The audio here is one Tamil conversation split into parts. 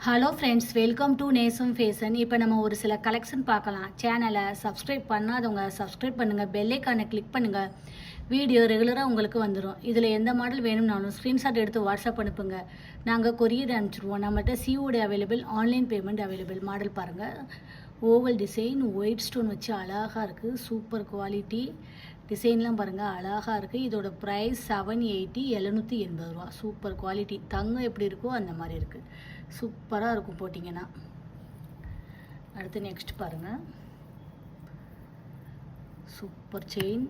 ஹலோ ஃப்ரெண்ட்ஸ், வெல்கம் டு நேசம் ஃபேஷன். இப்போ நம்ம ஒரு சில கலெக்ஷன் பார்க்கலாம். சேனலை சப்ஸ்கிரைப் பண்ணாதவங்க சப்ஸ்கிரைப் பண்ணுங்கள், பெல்லைக்கானை கிளிக் பண்ணுங்கள். வீடியோ ரெகுலராக உங்களுக்கு வந்துடும். இதில் எந்த மாடல் வேணும்னாலும் ஸ்க்ரீன்ஷாட் எடுத்து வாட்ஸ்அப் அனுப்புங்க, நாங்கள் கொரியர் அனுப்பிச்சிடுவோம். நம்மகிட்ட COD available, online payment available. Model பாருங்கள், ஓவல் டிசைன், ஒயிட் ஸ்டோன் வச்சு அழகாக இருக்குது. சூப்பர் குவாலிட்டி டிசைன்லாம் பாருங்கள், அழகாக இருக்குது. இதோட ப்ரைஸ் 780, 780 ரூபா. Super quality. தங்கம் எப்படி இருக்கோ அந்த மாதிரி இருக்குது. சூப்பராக இருக்கும் போட்டிங்கன்னா. அடுத்து நெக்ஸ்ட் பாருங்கள், சூப்பர் செயின்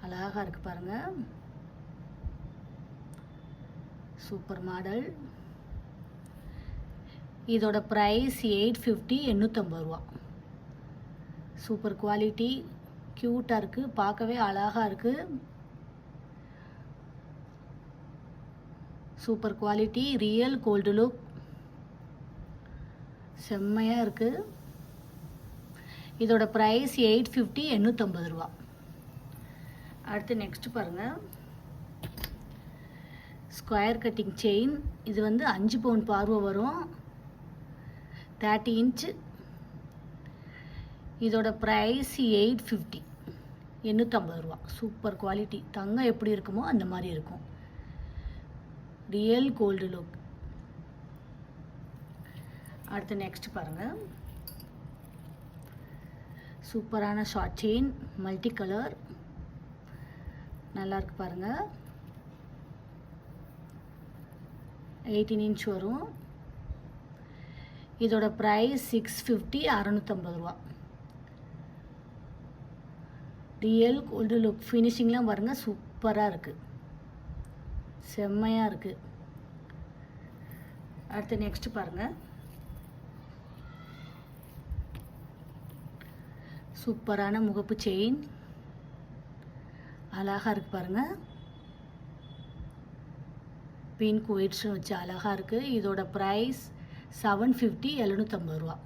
அழகாக இருக்குது பாருங்கள். Super model. இதோட ப்ரைஸ் 850, 850 ரூபா. சூப்பர் குவாலிட்டி, க்யூட்டாக இருக்குது, பார்க்கவே அழகாக இருக்குது. Super quality, real gold look, செம்மையாக இருக்குது. இதோட ப்ரைஸ் 850, 850 ரூபா. அடுத்து நெக்ஸ்ட் பாருங்கள், ஸ்கொயர் கட்டிங் செயின். இது வந்து 5 பவுன் பார்வை வரும், 30 இன்ச்சு. இதோட ப்ரைஸ் 850, 850 ரூபா. Super quality. தங்கம் எப்படி இருக்குமோ அந்த மாதிரி இருக்கும். Real gold look. அடுத்து நெக்ஸ்ட் பாருங்கள், சூப்பரான ஷார்ட் செயின், மல்டி கலர், நல்லாயிருக்கு பாருங்கள். 18 இன்ச் வரும். இதோட ப்ரைஸ் 650, 650 ரூபா. Real gold look. ஃபினிஷிங்லாம் பாருங்கள், சூப்பராக இருக்குது, செம்மையாக இருக்குது. அடுத்து நெக்ஸ்ட் பாருங்கள், சூப்பரான முகப்பு செயின், அழகாக இருக்குது பாருங்கள். பிங்க் ஒயிட்ஸ் வச்சு அழகாக இருக்குது. இதோட ப்ரைஸ் 750, 750 ரூபா.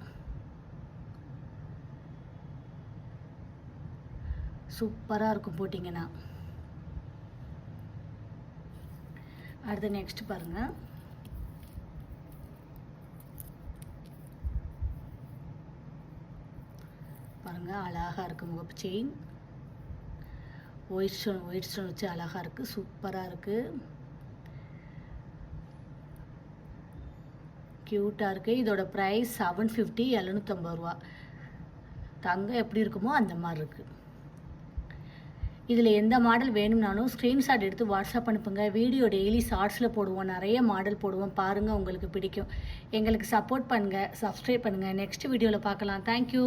சூப்பராக இருக்கும் போட்டிங்கன்னா. அடுத்து நெக்ஸ்ட் பாருங்கள், பாருங்கள் அழகாக இருக்குது முகப்பு செயின். ஒயிட் ஸ்டோன் வச்சு அழகாக இருக்குது, சூப்பராக இருக்குது, க்யூட்டாக இருக்குது. இதோட ப்ரைஸ் 750, 750 ரூபா. தங்கம் எப்படி இருக்குமோ அந்த மாதிரி இருக்குது. இதில் எந்த மாடல் வேணும்னாலும் ஸ்க்ரீன்ஷாட் எடுத்து வாட்ஸ்அப் அனுப்புங்க. வீடியோ டெய்லி ஷார்ட்ஸில் போடுவோம், நிறைய மாடல் போடுவோம், பாருங்கள், உங்களுக்கு பிடிக்கும். எங்களுக்கு சப்போர்ட் பண்ணுங்கள், சப்ஸ்கிரைப் பண்ணுங்கள். நெக்ஸ்ட் வீடியோவில் பார்க்கலாம். தேங்க்யூ.